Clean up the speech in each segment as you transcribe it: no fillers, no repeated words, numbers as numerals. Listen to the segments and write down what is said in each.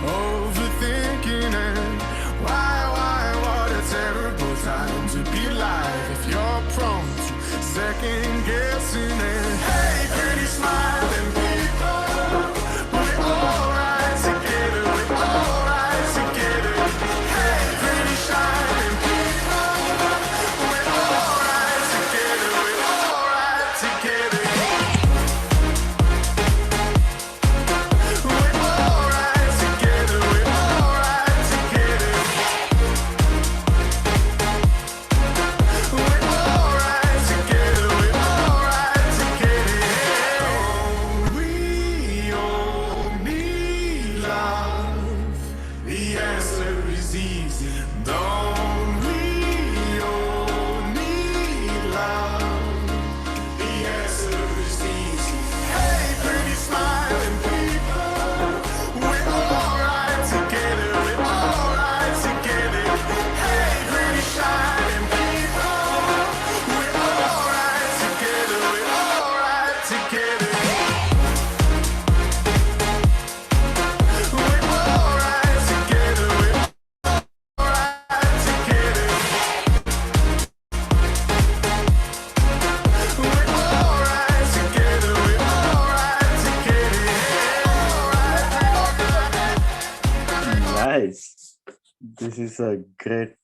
overthinking and what a terrible time to be alive if you're prone to second guessing and hey, pretty smiling people, we're alright together, we're alright together. Hey, pretty shining people, we're alright together, we're alright together. We're alright together, we're alright together. We're alright together, we're alright together. We all need love. The answer is easy. Don't we all need love? The answer is easy. Hey, pretty smiling people, we're alright together, we're alright together. Hey, pretty shining people, we're alright together, we're alright together. We're alright together, we're alright together. We're alright together, we're alright together. Nice. This is a great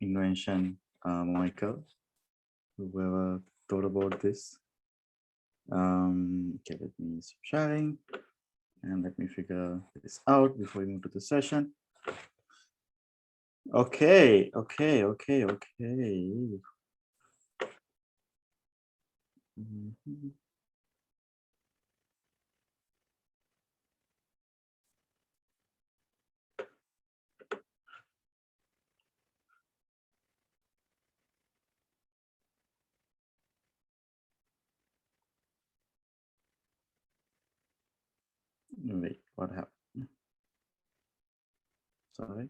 invention, Michael. Whoever thought about this. Okay, let me stop sharing and let me figure this out before we move to the session. Okay. Mhm. Wait, what happened? Sorry.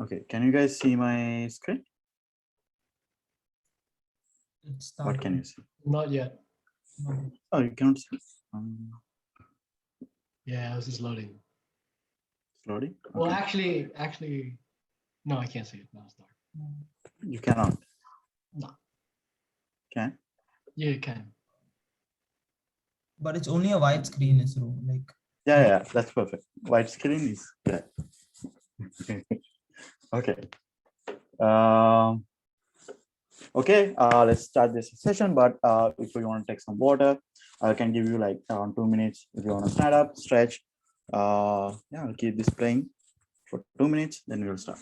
Okay, can you guys see my screen? It's What can you see? Not yet. Oh, you can't see. Yeah, this is loading. It's loading. Well, Okay. actually, no, I can't see it. No, it's dark. You cannot. No, Can? yeah, you can. But it's only a white screen, Isro. Like, Yeah, that's perfect. White screen is good. Okay. Okay, let's start this session. But if you want to take some water, I can give you like around 2 minutes. If you want to stand up, stretch. Yeah, I'll keep this playing for 2 minutes, then we'll start.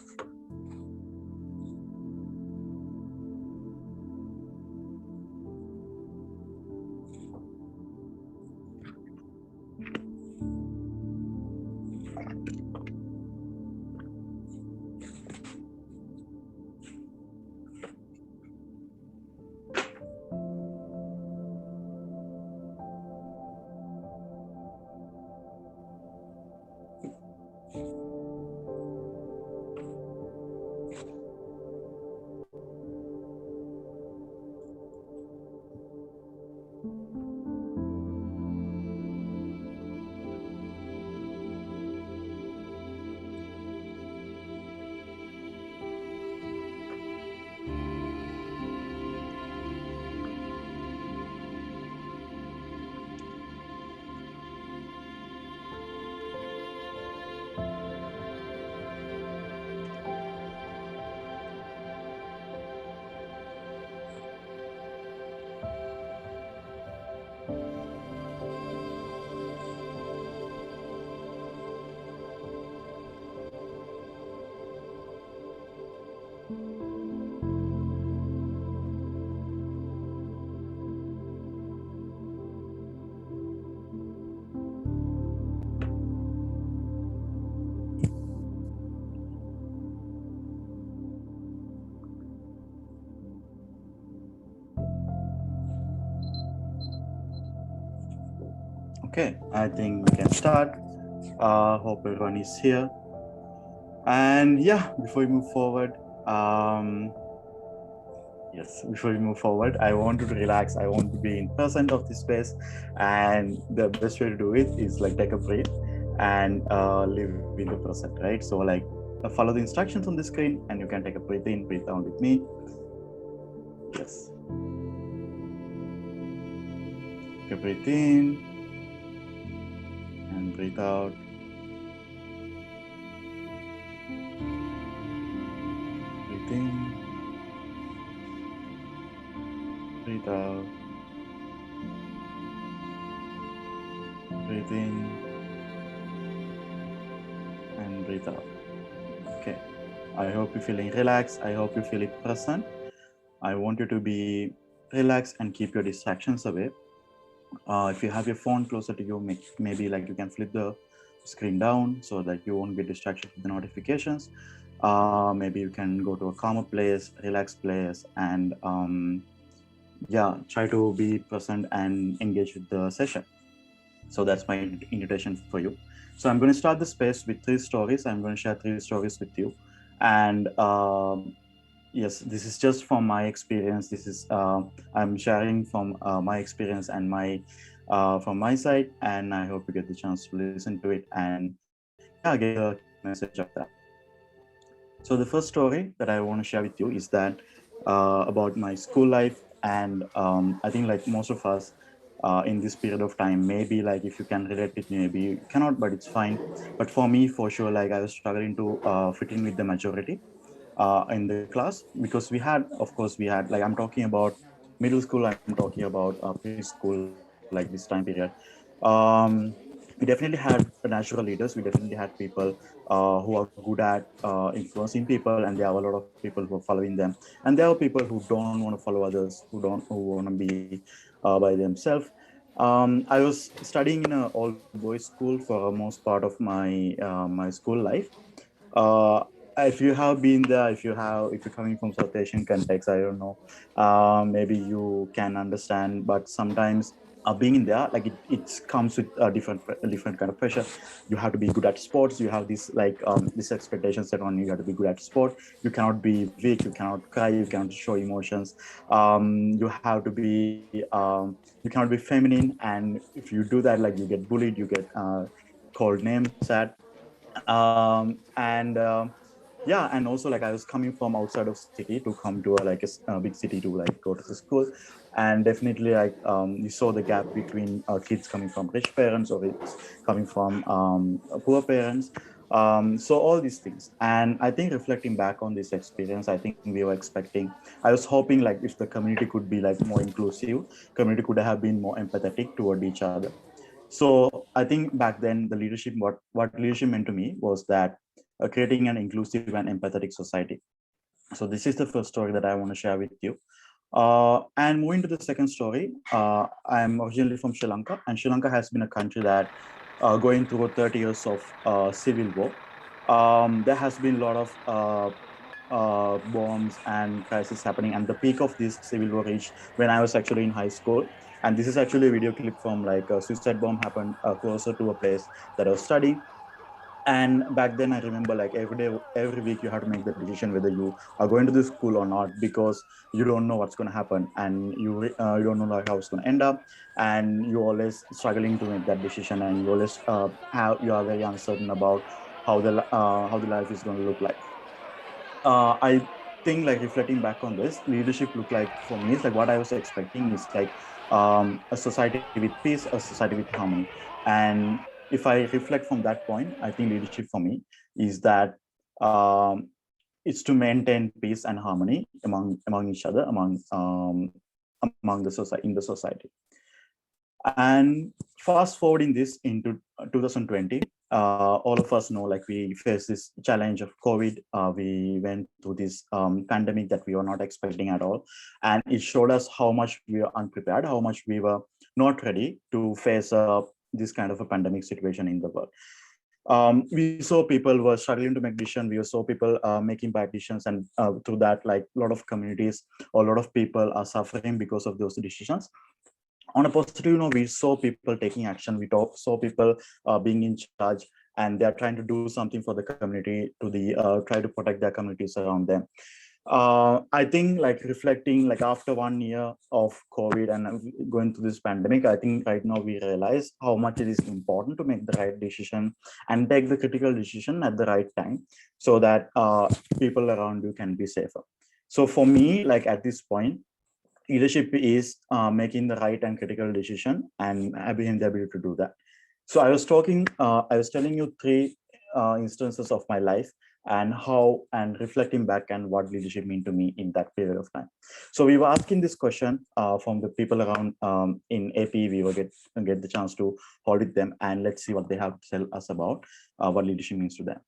Okay, I think we can start. Hope everyone is here. And yeah, before we move forward, Yes, before we move forward, I want you to relax. I want to be in present of this space, and the best way to do it is like take a breath and live in the present, right? So like follow the instructions on the screen, and you can take a breath in, breathe out with me. Yes, take a breath in and breathe out. Breathe in, breathe out. Breathe in and breathe out. Okay. I hope you're feeling relaxed. I hope you feel it present. I want you to be relaxed and keep your distractions away. If you have your phone closer to you, maybe like you can flip the screen down so that you won't get distracted with the notifications. Maybe you can go to a calmer place, relaxed place, and yeah, try to be present and engage with the session. So that's my invitation for you. So I'm going to start the space with three stories. I'm going to share three stories with you, and yes, this is just from my experience. This is I'm sharing from my experience and my from my side, and I hope you get the chance to listen to it and yeah, get the key message of that. So the first story that I want to share with you is that about my school life, and I think like most of us in this period of time, maybe like if you can relate with me, maybe you cannot, but it's fine. But for me, for sure, like I was struggling to fit in with the majority in the class, because we had, of course, we had like I'm talking about middle school, I'm talking about preschool, like this time period. Um, we definitely had natural leaders. We definitely had people who are good at influencing people, and there are a lot of people who are following them, and there are people who don't want to follow others, who want to be by themselves. I was studying in a all boys school for most part of my school life. uh, if you have been there, if you're coming from South Asian context, I don't know, maybe you can understand, but sometimes being in there, like it comes with a different kind of pressure. You have to be good at sports. You have this expectation set on you. You have to be good at sport. You cannot be weak. You cannot cry. You cannot show emotions. You have to be you cannot be feminine, and if you do that, like you get bullied, you get called names at. And yeah, and also like I was coming from outside of city to come to a big city to like go to the school. And definitely like you saw the gap between kids coming from rich parents or it's coming from poor parents. So all these things, and I think reflecting back on this experience, I think we were expecting, I was hoping like if the community could be like more inclusive, community could have been more empathetic toward each other. So I think back then the leadership, what leadership meant to me was that creating an inclusive and empathetic society. So this is the first story that I want to share with you. And moving to the second story, I'm originally from Sri Lanka, and Sri Lanka has been a country that going through 30 years of civil war. There has been a lot of bombs and crisis happening, and the peak of this civil war reached when I was actually in high school. And this is actually a video clip from like a suicide bomb happened closer to a place that I was studying. And back then I remember like every day, every week you have to make the decision whether you are going to the school or not, because you don't know what's going to happen, and you don't know like how it's going to end up, and you're always struggling to make that decision, and you always you are very uncertain about how the life is going to look like. I think like reflecting back on this, leadership look like for me is like what I was expecting is like a society with peace, a society with harmony. And if I reflect from that point, I think leadership for me is that it's to maintain peace and harmony among each other, among the society, in the society. And fast forwarding this into 2020, all of us know like we face this challenge of COVID. We went through this pandemic that we were not expecting at all. And it showed us how much we were unprepared, how much we were not ready to face this kind of a pandemic situation in the world. We saw people were struggling to make decisions. We saw people making bad decisions, and through that, like a lot of communities or a lot of people are suffering because of those decisions. On a positive note, we saw people taking action. Saw people being in charge, and they are trying to do something for the community, to try to protect their communities around them. I think like reflecting like after 1 year of COVID and going through this pandemic, I think right now we realize how much it is important to make the right decision and take the critical decision at the right time so that people around you can be safer. So for me, like at this point, leadership is making the right and critical decision and having the ability to do that. So I was telling you three instances of my life and how and reflecting back and what leadership mean to me in that period of time. So we were asking this question from the people around in AP. We will get the chance to hold with them and let's see what they have to tell us about what leadership means to them.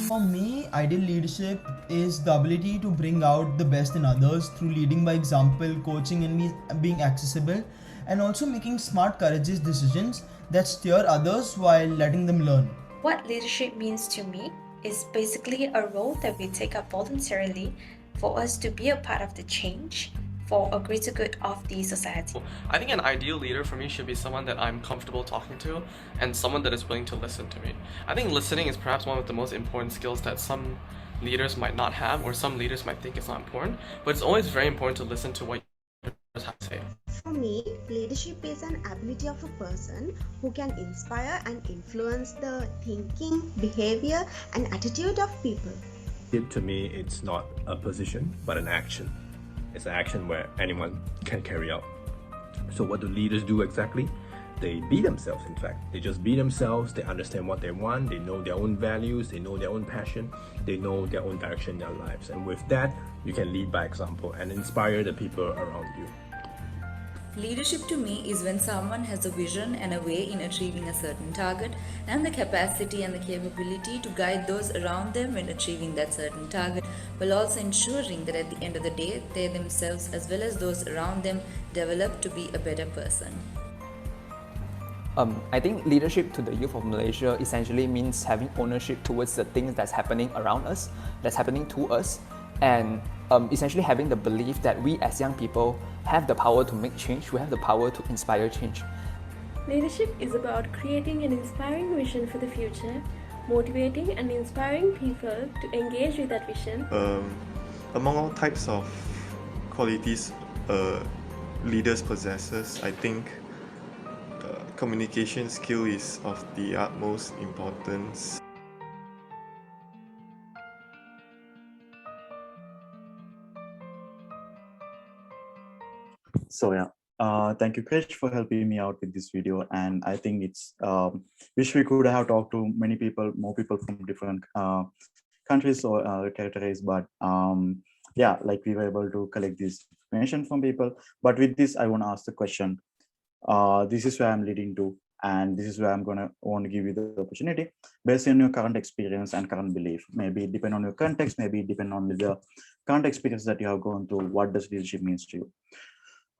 For me, ideal leadership is the ability to bring out the best in others through leading by example, coaching, and being accessible, and also making smart, courageous decisions that steer others while letting them learn. What leadership means to me is basically a role that we take up voluntarily for us to be a part of the change for a greater good of the society. I think an ideal leader for me should be someone that I'm comfortable talking to and someone that is willing to listen to me. I think listening is perhaps one of the most important skills that some leaders might not have or some leaders might think is not important, but it's always very important to listen to what others have to say. For me, leadership is an ability of a person who can inspire and influence the thinking, behavior, and attitude of people. To me, it's not a position, but an action. It's an action where anyone can carry out. So what do leaders do exactly? They be themselves, in fact. They just be themselves, they understand what they want, they know their own values, they know their own passion, they know their own direction in their lives. And with that, you can lead by example and inspire the people around you. Leadership to me is when someone has a vision and a way in achieving a certain target and the capacity and the capability to guide those around them in achieving that certain target, while also ensuring that at the end of the day, they themselves as well as those around them develop to be a better person. I think leadership to the youth of Malaysia essentially means having ownership towards the things that's happening around us, that's happening to us, and essentially having the belief that we as young people have the power to make change, we have the power to inspire change. Leadership is about creating an inspiring vision for the future, motivating and inspiring people to engage with that vision. Among all types of qualities leaders possesses, I think communication skill is of the utmost importance. So yeah, thank you, Krish, for helping me out with this video. And I think it's wish we could have talked to many people, more people from different countries or territories, but yeah, like we were able to collect this information from people. But with this, I want to ask the question. This is where I'm leading to, and this is where I'm want to give you the opportunity based on your current experience and current belief. Maybe it depend on your context, maybe it depend on the current experience that you have gone through. What does leadership means to you?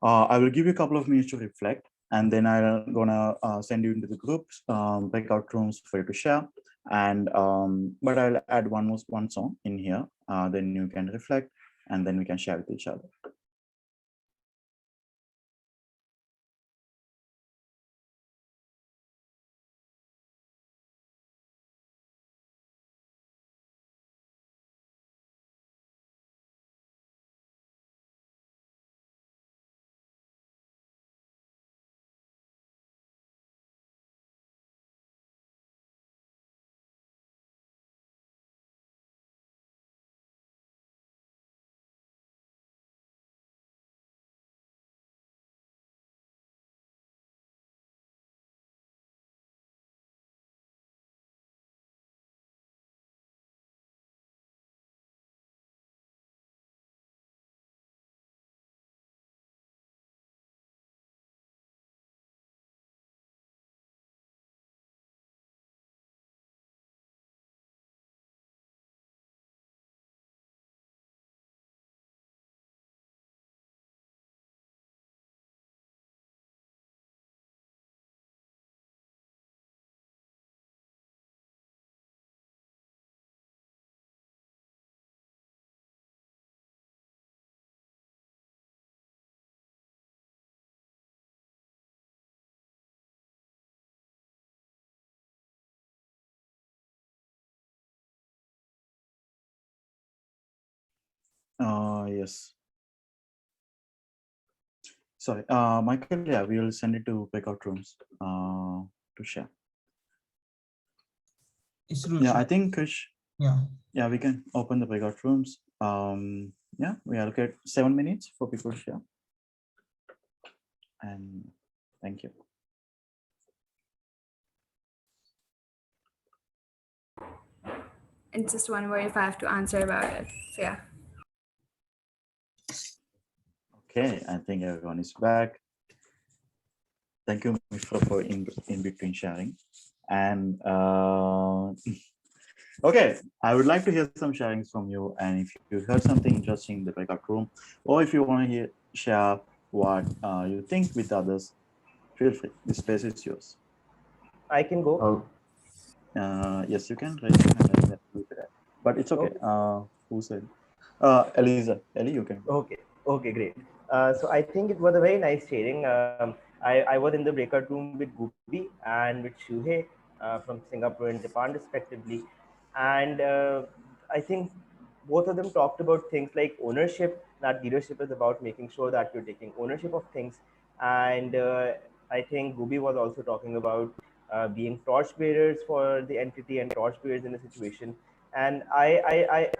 I will give you a couple of minutes to reflect, and then I'm gonna send you into the groups, breakout rooms for you to share. And but I'll add one song in here. Then you can reflect, and then we can share with each other. Yes. Sorry, Michael. Yeah, we will send it to breakout rooms to share. Yeah, I think Krish. Yeah. Yeah, we can open the breakout rooms. Yeah, we allocate 7 minutes for people to share. And thank you. And just one word if I have to answer about it. So yeah. Okay, I think everyone is back. Thank you, Mifra, for in between sharing. And okay, I would like to hear some sharings from you. And if you heard something interesting in the breakout room, or if you want to share what you think with others, feel free. This space is yours. I can go. Oh. Yes, you can raise your hand, but it's okay. Okay. Who said? Eliza, Ellie, you can. Okay. Okay, great. So I think it was a very nice sharing. I was in the breakout room with Guppy and with Shuhei from Singapore and Japan, respectively. And I think both of them talked about things like ownership, that leadership is about making sure that you're taking ownership of things. And I think Gubi was also talking about being torchbearers for the entity and torchbearers in the situation. And I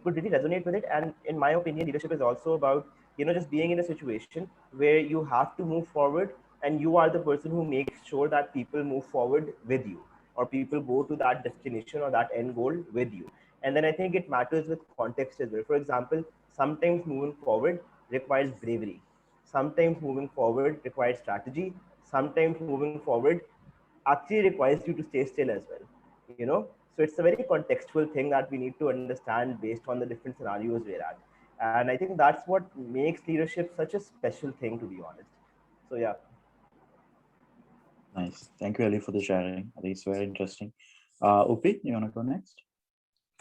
could really resonate with it. And in my opinion, leadership is also about, just being in a situation where you have to move forward, and you are the person who makes sure that people move forward with you, or people go to that destination or that end goal with you. And then I think it matters with context as well. For example, sometimes moving forward requires bravery. Sometimes moving forward requires strategy. Sometimes moving forward actually requires you to stay still as well. So it's a very contextual thing that we need to understand based on the different scenarios we're at. And I think that's what makes leadership such a special thing, to be honest. So yeah. Nice. Thank you, Ellie, for the sharing. I think it's very interesting. Upi, you want to go next?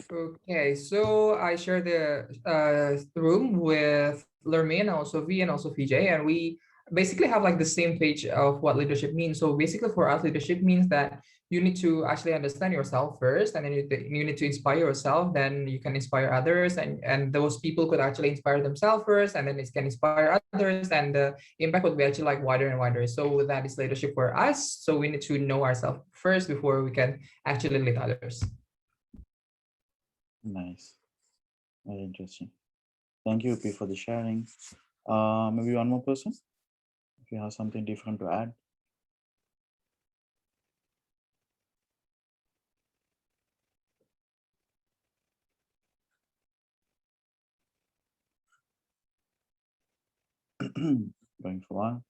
Okay, so I share the room with Lermain, also V, and also VJ, and we basically have like the same page of what leadership means. So basically, for us, leadership means that you need to actually understand yourself first, and then you need to inspire yourself. Then you can inspire others, and those people could actually inspire themselves first, and then it can inspire others, and the impact would be actually like wider and wider. So that is leadership for us. So we need to know ourselves first before we can actually lead others. Nice. Very interesting. Thank you, Upi, for the sharing. Maybe one more person, if you have something different to add. Going for one.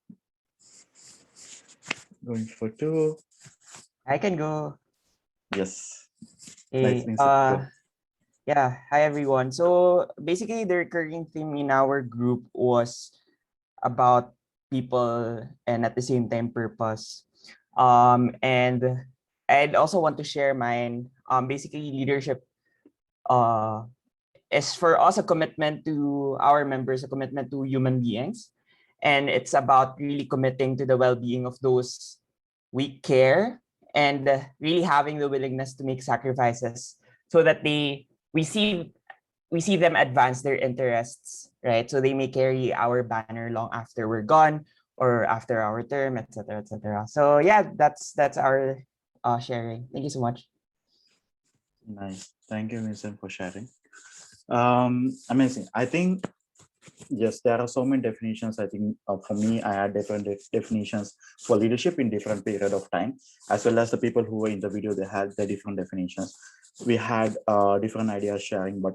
Going for two. I can go. Yes. Hey, yeah, hi everyone. So basically the recurring theme in our group was about people and at the same time purpose. And I'd also want to share mine. Basically leadership is for us a commitment to our members, a commitment to human beings. And it's about really committing to the well-being of those we care, and really having the willingness to make sacrifices so that we see them advance their interests, right? So they may carry our banner long after we're gone or after our term, etc., etc. So yeah, that's our sharing. Thank you so much. Nice. Thank you, Vincent, for sharing. Amazing. I think, yes, there are so many definitions. I think for me, I had different definitions for leadership in different period of time, as well as the people who were in the video, they had the different definitions. We had different ideas sharing, but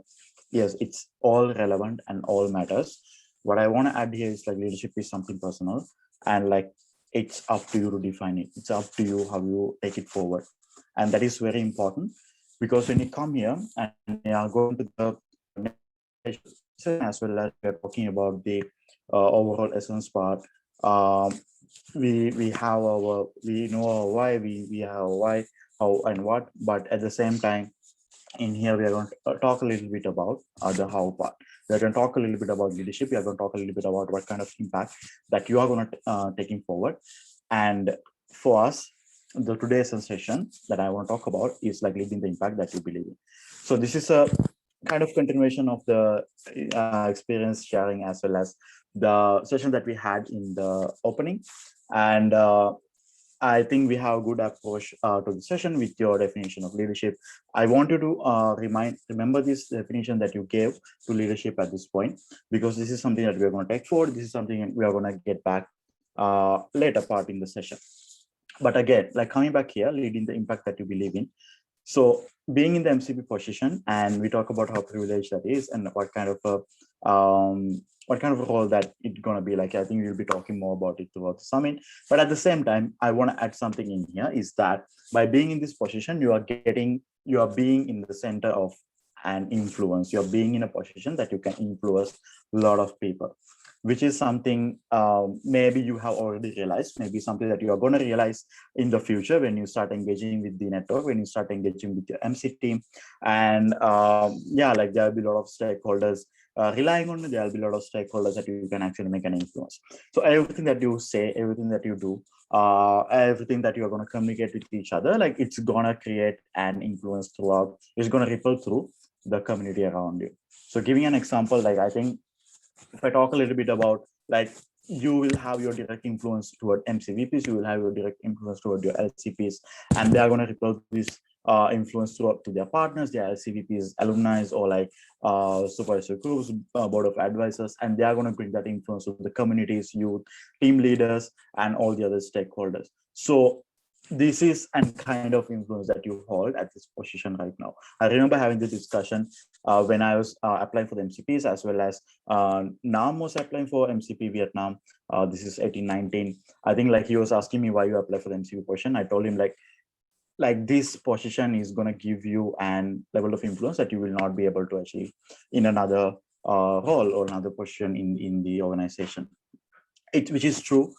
yes, it's all relevant and all matters. What I want to add here is like leadership is something personal, and like it's up to you to define it. It's up to you how you take it forward. And that is very important, because when you come here and you are going to the as well as we're talking about the overall essence part, we have our, we know our why, we have a why, how and what, but at the same time in here we are going to talk a little bit about the how part. We are going to talk a little bit about leadership. We are going to talk a little bit about what kind of impact that you are going to taking forward. And for us, the today's session that I want to talk about is like leading the impact that you believe in. So this is a kind of continuation of the experience sharing as well as the session that we had in the opening. And I think we have a good approach to the session with your definition of leadership. I want you to remember this definition that you gave to leadership at this point, because this is something that we are going to take forward. This is something we are going to get back later part in the session. But again, like coming back here, leading the impact that you believe in. So being in the MCP position, and we talk about how privileged that is and what kind of a role that it's gonna be like. I think we'll be talking more about it throughout the summit. But at the same time, I want to add something in here is that by being in this position, you are being in the center of an influence. You're being in a position that you can influence a lot of people, which is something maybe you have already realized, maybe something that you are going to realize in the future when you start engaging with the network, when you start engaging with your MC team. And yeah, like there'll be a lot of stakeholders relying on it. There'll be a lot of stakeholders that you can actually make an influence. So everything that you say, everything that you do, everything that you're going to communicate with each other, like it's going to create an influence throughout. It's going to ripple through the community around you. So giving an example, like I think if I talk a little bit about, like, you will have your direct influence toward MCVPs, you will have your direct influence toward your LCPs, and they are going to ripple this influence throughout to their partners, their LCVPs, alumni, or like supervisory groups, board of advisors, and they are going to bring that influence to the communities, youth, team leaders, and all the other stakeholders. So this is a kind of influence that you hold at this position right now. I remember having this discussion when I was applying for the MCPs, as well as now I'm also applying for MCP Vietnam. This is 1819. I think like he was asking me why you apply for the MCP position. I told him like this position is going to give you an level of influence that you will not be able to achieve in another role or another position in the organization. Which is true.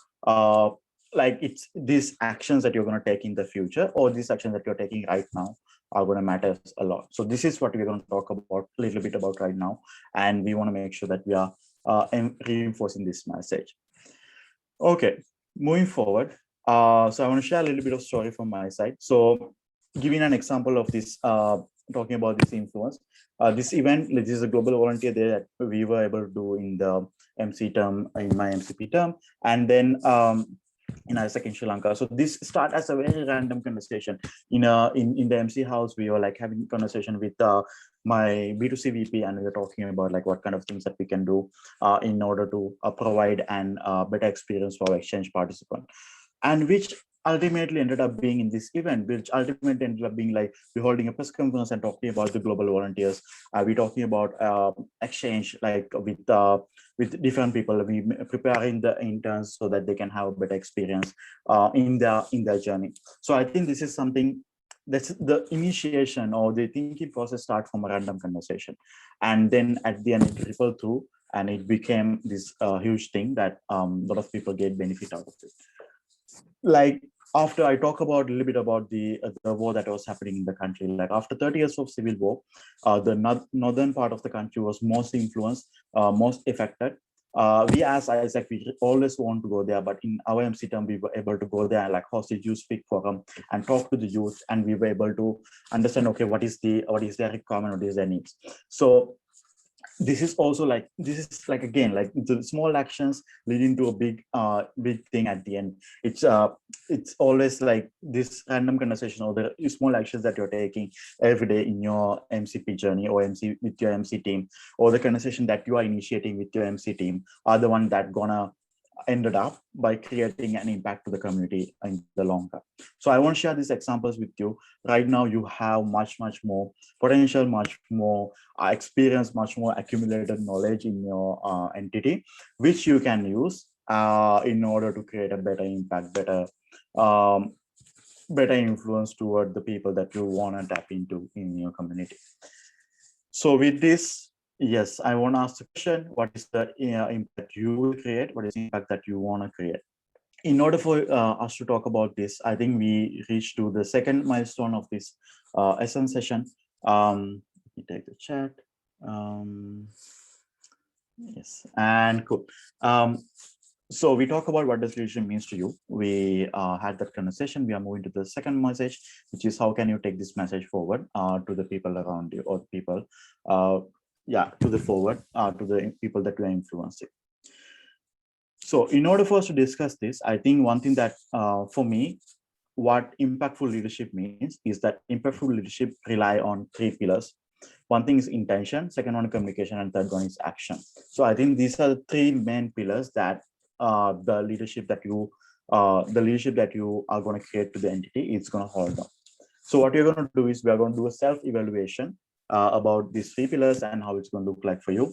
Like it's these actions that you're going to take in the future, or these actions that you're taking right now, are going to matter a lot. So this is what we're going to talk about a little bit about right now, and we want to make sure that we are reinforcing this message. Okay, moving forward. So I want to share a little bit of story from my side. So giving an example of this, talking about this influence, this event, this is a global volunteer day that we were able to do in the MC term, in my MCP term, and then in ISAC in Sri Lanka. So this started as a very random conversation. In the MC house, we were like having conversation with my B2C VP, and we were talking about like what kind of things that we can do in order to provide an better experience for our exchange participant, and which ultimately ended up being in this event, which ultimately ended up being like we're holding a press conference and talking about the global volunteers. We're talking about exchange, like with different people. We preparing the interns so that they can have a better experience in their journey. So I think this is something that's the initiation or the thinking process start from a random conversation, and then at the end it rippled through and it became this huge thing that a lot of people get benefit out of it. Like after I talk about a little bit about the war that was happening in the country, like after 30 years of civil war, the northern part of the country was most influenced, most affected. We as Isaac, we always want to go there, but in our MC term, we were able to go there and like host a youth speak forum and talk to the youth, and we were able to understand, okay, what is their requirement, what is their needs. So this is like again like the small actions leading to a big thing at the end. It's always like this random conversation or the small actions that you're taking every day in your MCP journey or MC with your MC team, or the conversation that you are initiating with your MC team, are the one that gonna ended up by creating an impact to the community in the long term. So I want to share these examples with you. Right now, you have much more potential, much more experience, much more accumulated knowledge in your entity, which you can use in order to create a better impact, better influence toward the people that you want to tap into in your community. So with this, yes, I want to ask the question, what is the impact you will create? What is the impact that you want to create? In order for us to talk about this, I think we reached to the second milestone of this SN session. Let me take the chat. Yes, and cool. So we talk about what does leadership means to you. We had that conversation. We are moving to the second message, which is how can you take this message forward to the people around you, or people, to the forward to the people that you are influencing. So in order for us to discuss this, I think one thing that for me, what impactful leadership means is that impactful leadership rely on three pillars. One thing is intention, second one communication, and third one is action. So I think these are the three main pillars that the leadership that you are going to create to the entity is going to hold on. So what we're going to do is we are going to do a self-evaluation about these three pillars and how it's going to look like for you.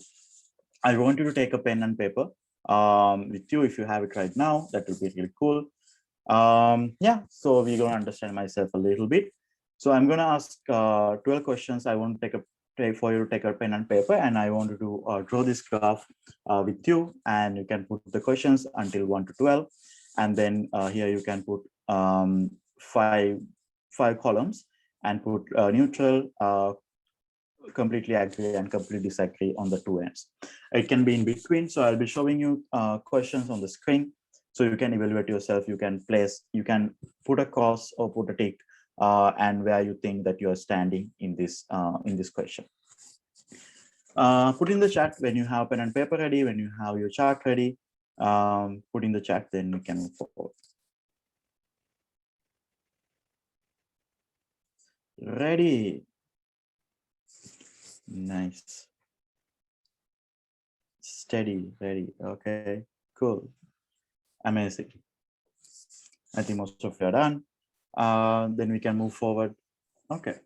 I want you to take a pen and paper with you. If you have it right now, that will be really cool. So we're going to understand myself a little bit. So I'm going to ask 12 questions. I want to for you to take a pen and paper, and I want you to draw this graph with you, and you can put the questions until 1 to 12. And then here you can put five columns and put neutral, completely agree, and completely disagree on the two ends. It can be in between. So I'll be showing you questions on the screen. So you can evaluate yourself. You can put a cross or put a tick and where you think that you are standing in this question. Put in the chat when you have pen and paper ready, when you have your chart ready, put in the chat, then we can move forward. Ready. Nice. Steady, ready. Okay, cool. Amazing. I think most of you are done. Then we can move forward. Okay.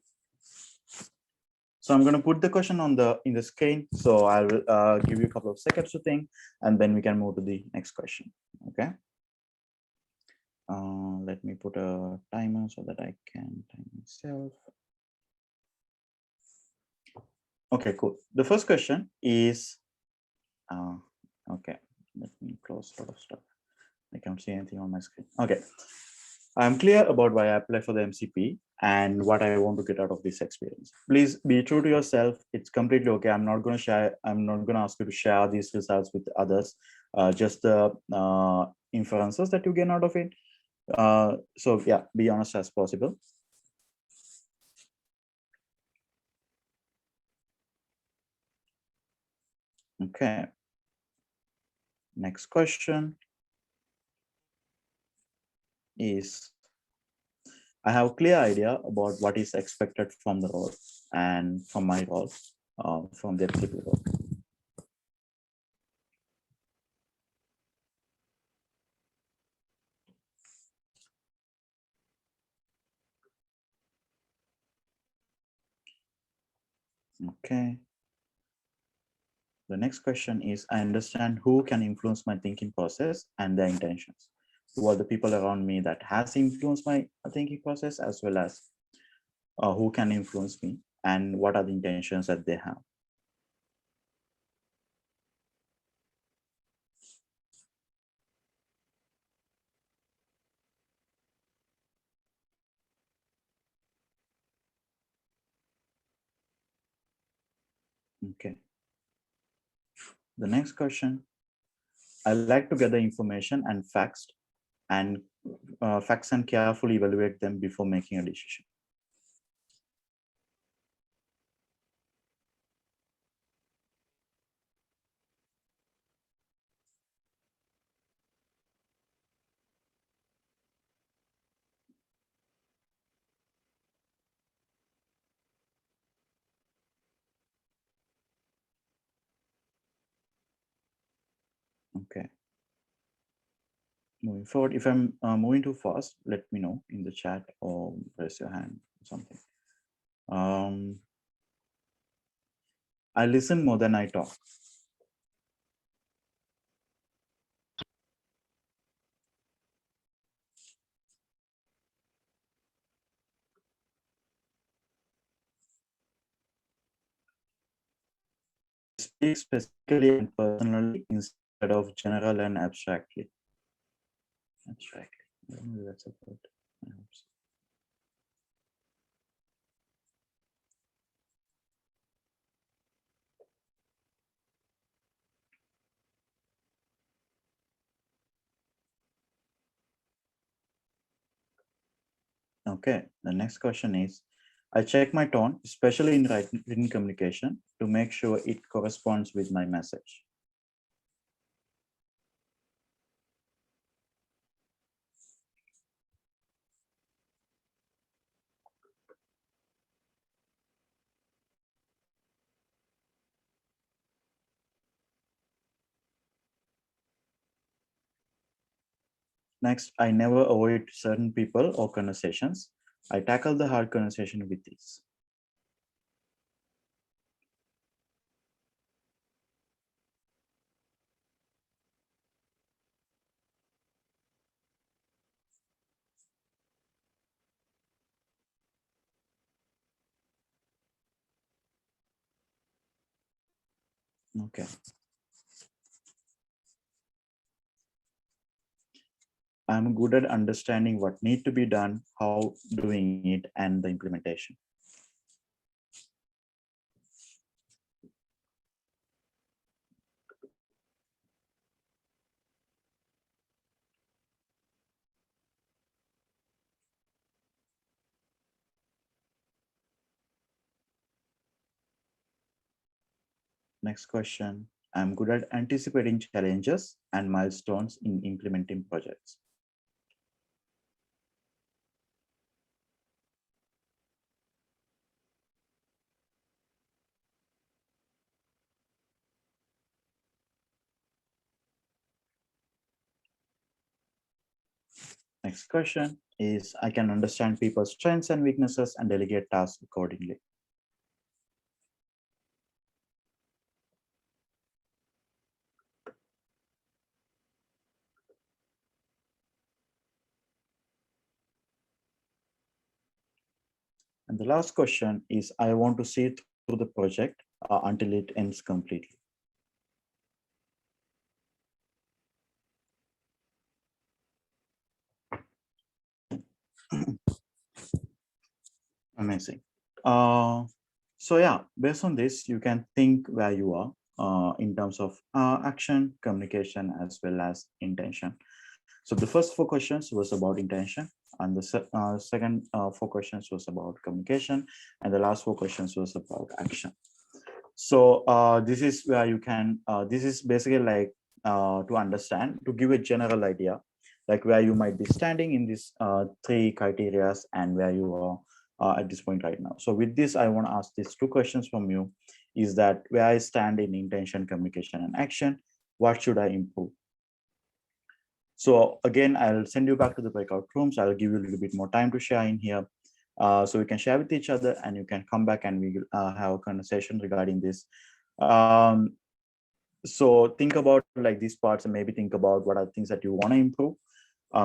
So I'm going to put the question in the screen. So I will give you a couple of seconds to think, and then we can move to the next question. Okay. Let me put a timer so that I can time myself. Okay, cool. The first question is, okay, let me close a lot of stuff. I can't see anything on my screen. Okay. I'm clear about why I applied for the MCP and what I want to get out of this experience. Please be true to yourself. It's completely okay. I'm not going to ask you to share these results with others, just the inferences that you gain out of it. So yeah, be honest as possible. Okay. Next question is, I have a clear idea about what is expected from the role and from my role, from the MCP role. Okay. The next question is, I understand who can influence my thinking process and their intentions. Who are the people around me that has influenced my thinking process, as well as who can influence me and what are the intentions that they have. Okay. The next question, I like to gather information and facts and carefully evaluate them before making a decision. Okay. Moving forward, if I'm moving too fast, let me know in the chat or raise your hand or something. I listen more than I talk. Speak specifically and personally instead of general and abstractly. Abstractly. I don't know if that's a word. I hope so. Okay, the next question is, I check my tone, especially in written communication, to make sure it corresponds with my message. Next, I never avoid certain people or conversations. I tackle the hard conversation with ease. Okay. I'm good at understanding what need to be done, how doing it, and the implementation. Next question. I'm good at anticipating challenges and milestones in implementing projects. Next question is, I can understand people's strengths and weaknesses and delegate tasks accordingly. And the last question is, I want to see through the project until it ends completely. Amazing. So yeah, based on this, you can think where you are in terms of action, communication, as well as intention. So the first 4 questions was about intention, and the second 4 questions was about communication, and the last 4 questions was about action. So this is where you can, this is basically like to understand, to give a general idea, like where you might be standing in these 3 criteria and where you are at this point right now. So with this, I want to ask these 2 questions from you, is that where I stand in intention, communication, and action, what should I improve? So again, I'll send you back to the breakout rooms. I'll give you a little bit more time to share in here. So we can share with each other, and you can come back and we will have a conversation regarding this. So think about like these parts and maybe think about what are things that you want to improve.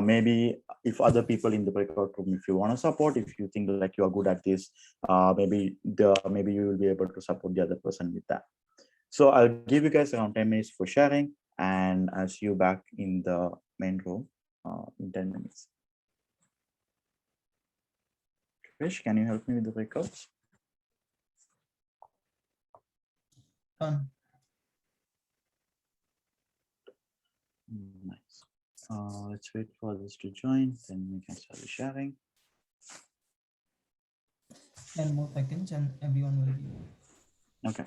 Maybe if other people in the breakout room, if you want to support, if you think like you are good at this, maybe you will be able to support the other person with that. So I'll give you guys around 10 minutes for sharing, and I'll see you back in the main room in 10 minutes. Krish, can you help me with the breakouts? Done. Nice. Let's wait for this to join, then we can start the sharing. 10 more seconds and everyone will be. Okay.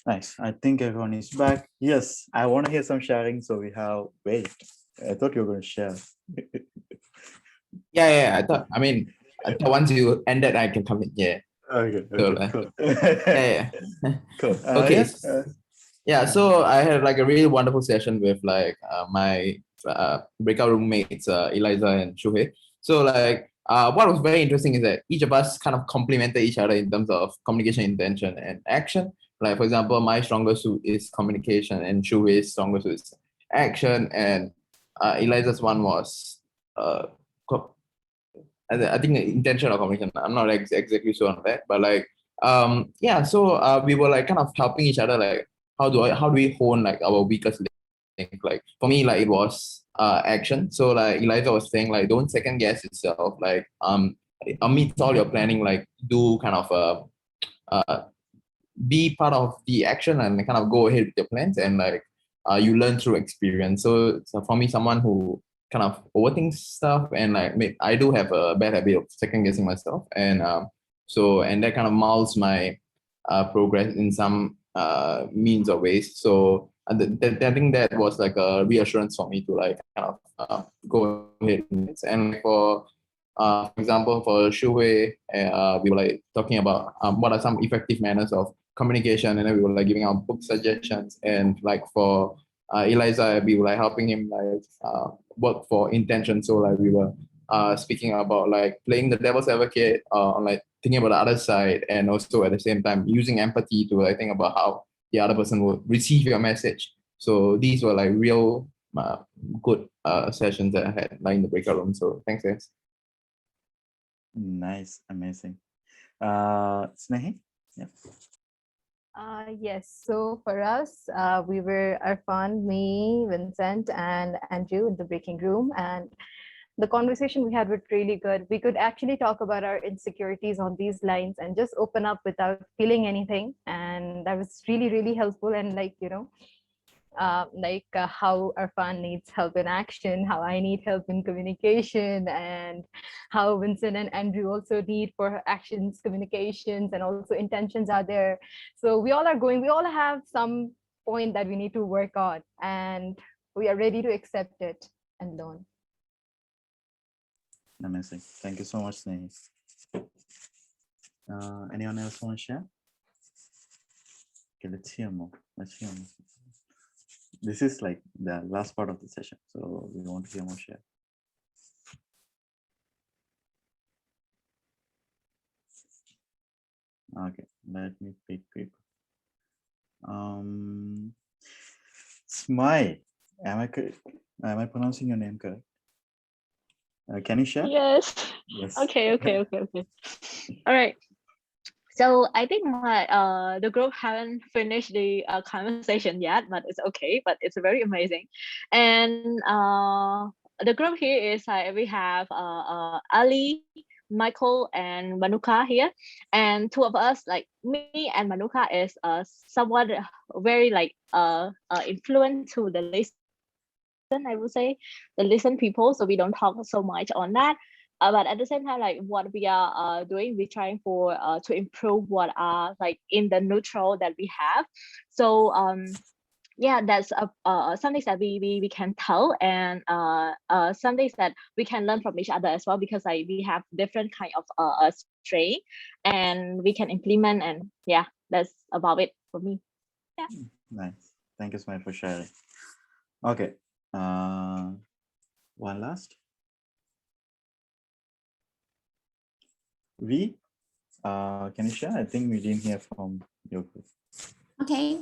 Nice. I think everyone is back. Yes, I want to hear some sharing. So we have, wait, I thought you were going to share. Yeah. I mean, once you ended, I can come in. Yeah. Okay. So, Cool. yeah. Cool. Okay. Yeah. So I had like a really wonderful session with like my breakout roommates, Eliza and Shuhei. So like what was very interesting is that each of us kind of complemented each other in terms of communication, intention, and action. Like for example, my stronger suit is communication, and Shuhei's stronger suit is action, and Eliza's one was I think intention or communication. I'm not exactly sure on that, but like yeah. So we were like kind of helping each other like how do we hone like our weakest link? Like for me, like it was action. So like Eliza was saying, like don't second guess yourself. Like amidst all your planning, like do kind of be part of the action and kind of go ahead with your plans, and like you learn through experience. So for me, someone who kind of overthinks stuff, and like I do have a bad habit of second guessing myself, and and that kind of molds my progress in some means or ways. So I think that was like a reassurance for me to like kind of go ahead. And for example, for Shuhui, we were like talking about what are some effective manners of communication, and then we were like giving out book suggestions. And like for Eliza, we were like helping him like work for intention. So like we were speaking about like playing the devil's advocate, on like thinking about the other side, and also at the same time using empathy to like think about how the other person will receive your message. So these were like real good sessions that I had like in the breakout room. So thanks, guys. Nice, amazing. Snehi? Yeah. Yes, so for us, we were Arfan, me, Vincent, and Andrew in the breaking room. And the conversation we had was really good. We could actually talk about our insecurities on these lines and just open up without feeling anything. And that was really, really helpful. And like, how Arfan needs help in action, how I need help in communication, and how Vincent and Andrew also need for actions, communications, and also intentions are there. So we all have some point that we need to work on, and we are ready to accept it and learn. Amazing. Thank you so much, Snehi. Anyone else want to share? Okay, let's hear more. This is like the last part of the session, so we want to hear more share. Okay, let me pick people. Smile. Am I pronouncing your name correct? Can you share? Yes. Yes. Okay. All right. So I think the group haven't finished the conversation yet, but it's okay. But it's very amazing, and the group here is we have Ali, Michael, and Manuka here, and two of us, like me and Manuka, is somewhat very like influenced to the listen. I would say the listen people, so we don't talk so much on that. But at the same time, like what we are doing, we're trying for to improve what are like in the neutral that we have. So yeah, that's some things that we can tell, and some things that we can learn from each other as well, because like we have different kind of strength, and we can implement, and yeah, that's about it for me. Yeah. Nice. Thank you so much for sharing. Okay. One last. Can you share? I think we didn't hear from your group. Okay.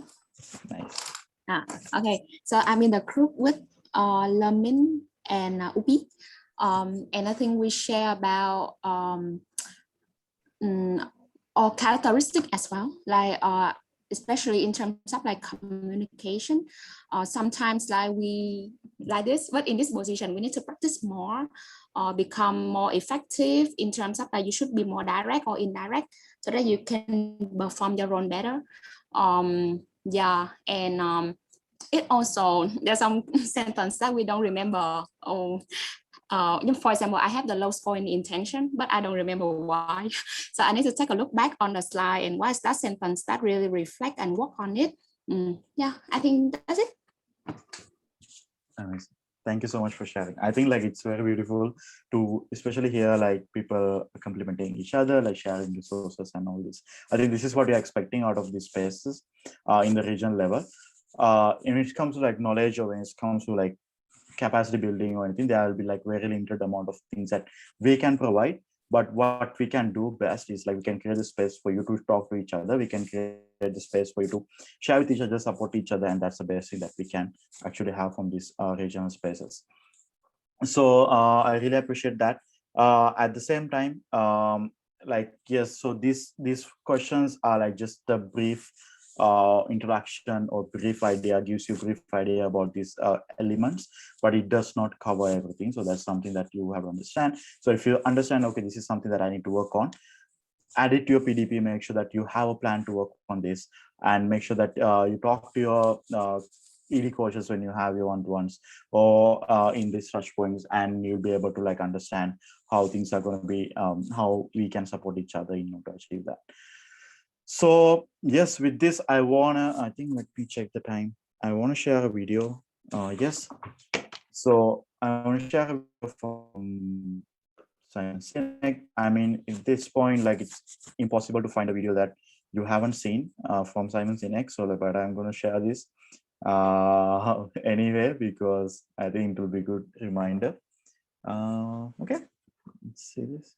Nice. Okay. So I'm in the group with Lamin and Upi. And I think we share about or characteristic as well, like especially in terms of like communication. Sometimes like we like this, but in this position we need to practice more or become more effective in terms of like you should be more direct or indirect so that you can perform your role better. Yeah, and it also there's some sentence that we don't remember. For example, I have the low score in intention, but I don't remember why. So I need to take a look back on the slide and what's that sentence that really reflect and work on it. Yeah, I think that's it. Amazing. Thank you so much for sharing. I think like it's very beautiful to especially hear like people complimenting each other, like sharing resources and all this. I think this is what you're expecting out of these spaces in the regional level. When it comes to like knowledge, or when it comes to like capacity building or anything, there will be like very limited amount of things that we can provide. But what we can do best is like we can create a space for you to talk to each other. We can create the space for you to share with each other, support each other, and that's the best thing that we can actually have from these regional spaces. So I really appreciate that. At the same time, like yes, so these questions are like just a brief introduction or brief idea, gives you brief idea about these elements, but it does not cover everything. So that's something that you have to understand. So if you understand, okay, this is something that I need to work on, add it to your PDP, make sure that you have a plan to work on this, and make sure that you talk to your ED coaches when you have your one-to-ones or in these touch points, and you'll be able to like understand how things are going to be, how we can support each other in order to achieve that. So yes, with this, I think, let me check the time. I want to share a video. Yes. So I want to share a video from Simon Sinek. I mean, at this point, like it's impossible to find a video that you haven't seen from Simon Sinek. So, but I'm going to share this anyway, because I think it will be a good reminder. Okay, let's see this.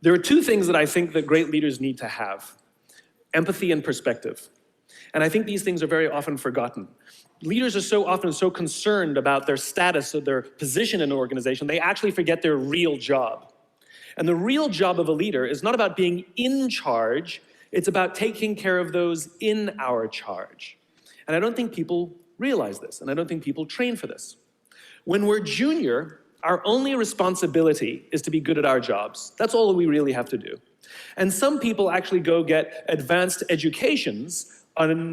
There are two things that I think that great leaders need to have: empathy and perspective. And I think these things are very often forgotten. Leaders are so often so concerned about their status or their position in an organization, they actually forget their real job. And the real job of a leader is not about being in charge, it's about taking care of those in our charge. And I don't think people realize this, and I don't think people train for this. When we're junior, our only responsibility is to be good at our jobs. That's all we really have to do. And some people actually go get advanced educations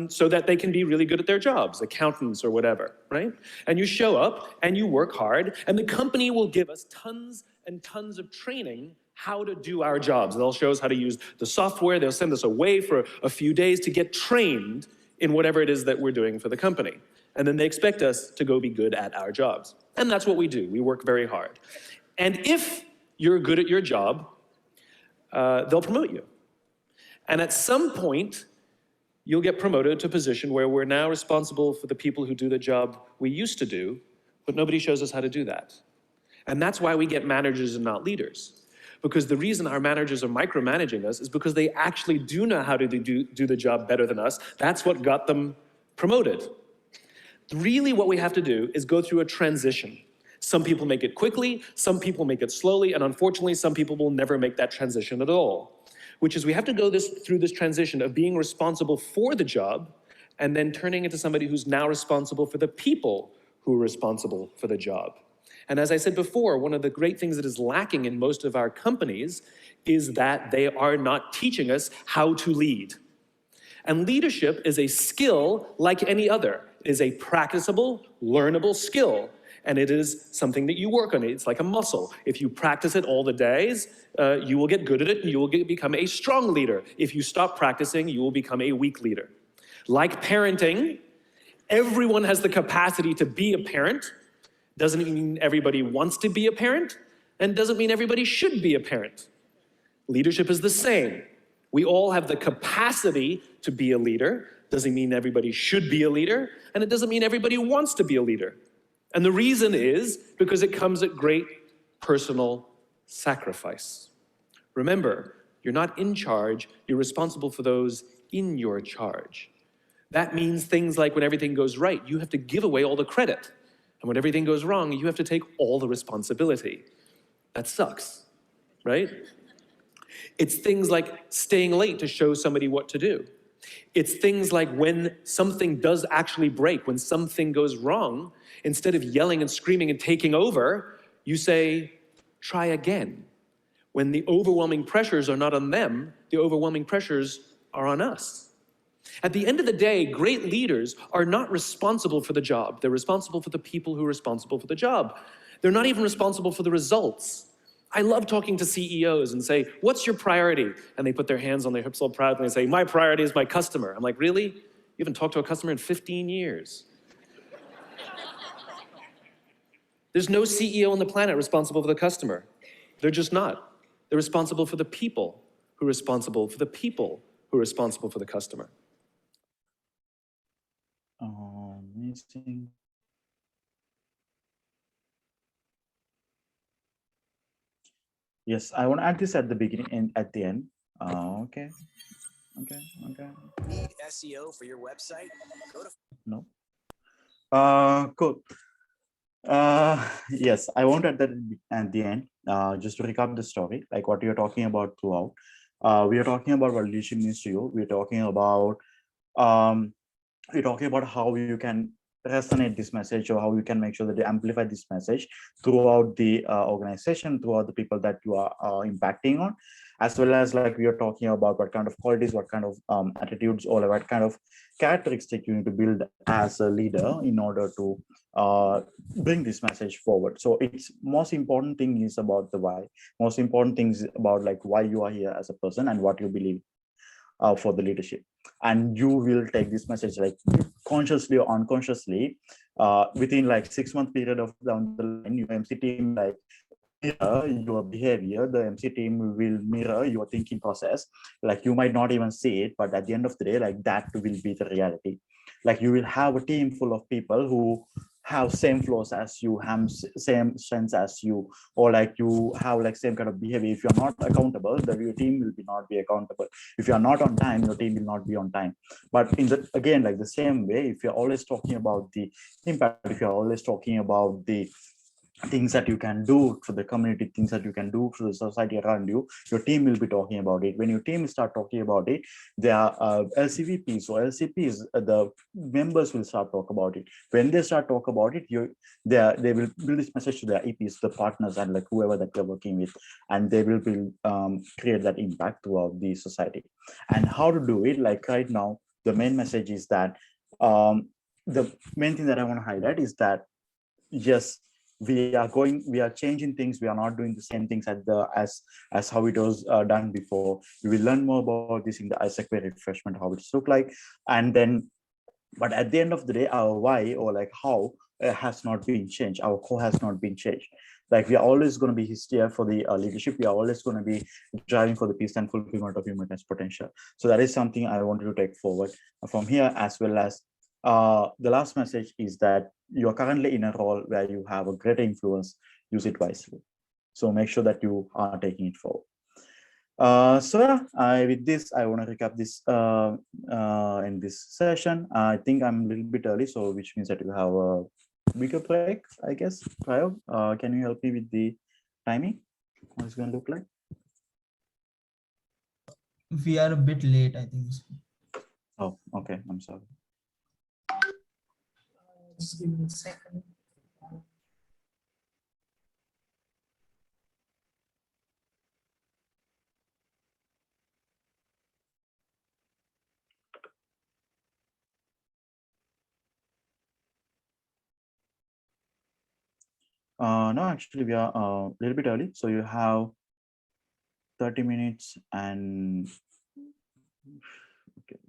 so that they can be really good at their jobs, accountants or whatever, right? And you show up and you work hard, and the company will give us tons and tons of training how to do our jobs. They'll show us how to use the software. They'll send us away for a few days to get trained in whatever it is that we're doing for the company. And then they expect us to go be good at our jobs. And that's what we do. We work very hard. And if you're good at your job, they'll promote you. And at some point, you'll get promoted to a position where we're now responsible for the people who do the job we used to do, but nobody shows us how to do that. And that's why we get managers and not leaders. Because the reason our managers are micromanaging us is because they actually do know how to do the job better than us. That's what got them promoted. Really what we have to do is go through a transition. Some people make it quickly, some people make it slowly, and unfortunately, some people will never make that transition at all. Which is we have to go through this transition of being responsible for the job and then turning into somebody who's now responsible for the people who are responsible for the job. And as I said before, one of the great things that is lacking in most of our companies is that they are not teaching us how to lead. And leadership is a skill like any other. It is a practicable, learnable skill. And it is something that you work on. It's like a muscle. If you practice it all the days, you will get good at it and you will become a strong leader. If you stop practicing, you will become a weak leader. Like parenting, everyone has the capacity to be a parent. Doesn't mean everybody wants to be a parent, and doesn't mean everybody should be a parent. Leadership is the same. We all have the capacity to be a leader. Doesn't mean everybody should be a leader, and it doesn't mean everybody wants to be a leader. And the reason is because it comes at great personal sacrifice. Remember, you're not in charge, you're responsible for those in your charge. That means things like when everything goes right, you have to give away all the credit. And when everything goes wrong, you have to take all the responsibility. That sucks, right? It's things like staying late to show somebody what to do. It's things like when something does actually break, when something goes wrong, instead of yelling and screaming and taking over, you say, try again. When the overwhelming pressures are not on them, the overwhelming pressures are on us. At the end of the day, great leaders are not responsible for the job. They're responsible for the people who are responsible for the job. They're not even responsible for the results. I love talking to CEOs and say, what's your priority? And they put their hands on their hips all proudly and say, my priority is my customer. I'm like, really? You haven't talked to a customer in 15 years. There's no CEO on the planet responsible for the customer. They're just not. They're responsible for the people who are responsible for the people who are responsible for the customer. Amazing. Yes, I want to add this at the beginning and at the end. Okay. Need SEO for your website? Go to No. Cool. Yes, I want to add that at the end. Just to recap the story, like what you're talking about throughout. We are talking about what leadership means to you. Um, we're talking about how you can resonate this message, or how you can make sure that you amplify this message throughout the organization, throughout the people that you are impacting on, as well as like we are talking about what kind of qualities, what kind of attitudes, or what kind of characteristic you need to build as a leader in order to bring this message forward. So it's most important thing is about the why. Most important things about like why you are here as a person and what you believe for the leadership. And you will take this message like consciously or unconsciously within like 6 month period of down the line. Your MC team like mirror your behavior, the MC team will mirror your thinking process. Like you might not even see it, but at the end of the day, like that will be the reality. Like you will have a team full of people who have same flaws as you, have same strengths as you, or like you have like same kind of behavior. If you're not accountable, then your team will be not be accountable. If you're not on time, your team will not be on time. But in the again, like the same way, if you're always talking about the impact, if you're always talking about the things that you can do for the community, things that you can do for the society around you, your team will be talking about it. When your team start talking about it, their LCVPs or LCPs, the members will start talk about it. When they start talk about it, they will build this message to their EPs, the partners, and like whoever that they're working with, and they will build, create that impact throughout the society. And how to do it? Like right now, the main message is that the main thing that I want to highlight is that yes, we are changing things. We are not doing the same things as how it was done before. We will learn more about this in the Isaac Way refreshment, how it's look like. And then, but at the end of the day, our why, or like how, has not been changed. Our core has not been changed. Like we are always going to be here for the leadership. We are always going to be driving for the peace and fulfillment of human potential. So that is something I wanted to take forward from here, as well as the last message is that you're currently in a role where you have a greater influence. Use it wisely. So make sure that you are taking it forward. So yeah, with this, I want to recap this in this session. I think I'm a little bit early, so which means that you have a bigger break, I guess. Prior, can you help me with the timing? What it's going to look like? We are a bit late, I think. Oh, okay. I'm sorry. Just give me a second. No, actually, we are a little bit early. So you have 30 minutes and okay.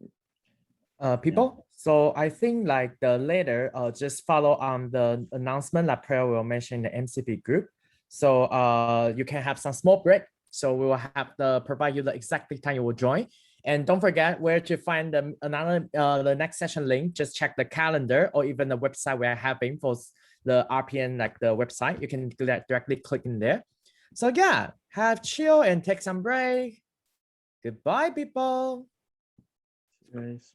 People. So I think like the later, just follow on the announcement that Priya will mention in the MCP group. So you can have some small break. So we will have the provide you the exact time you will join. And don't forget where to find the next session link. Just check the calendar or even the website we're having for the RPN, like the website. You can directly click in there. So yeah, have chill and take some break. Goodbye, people. Guys.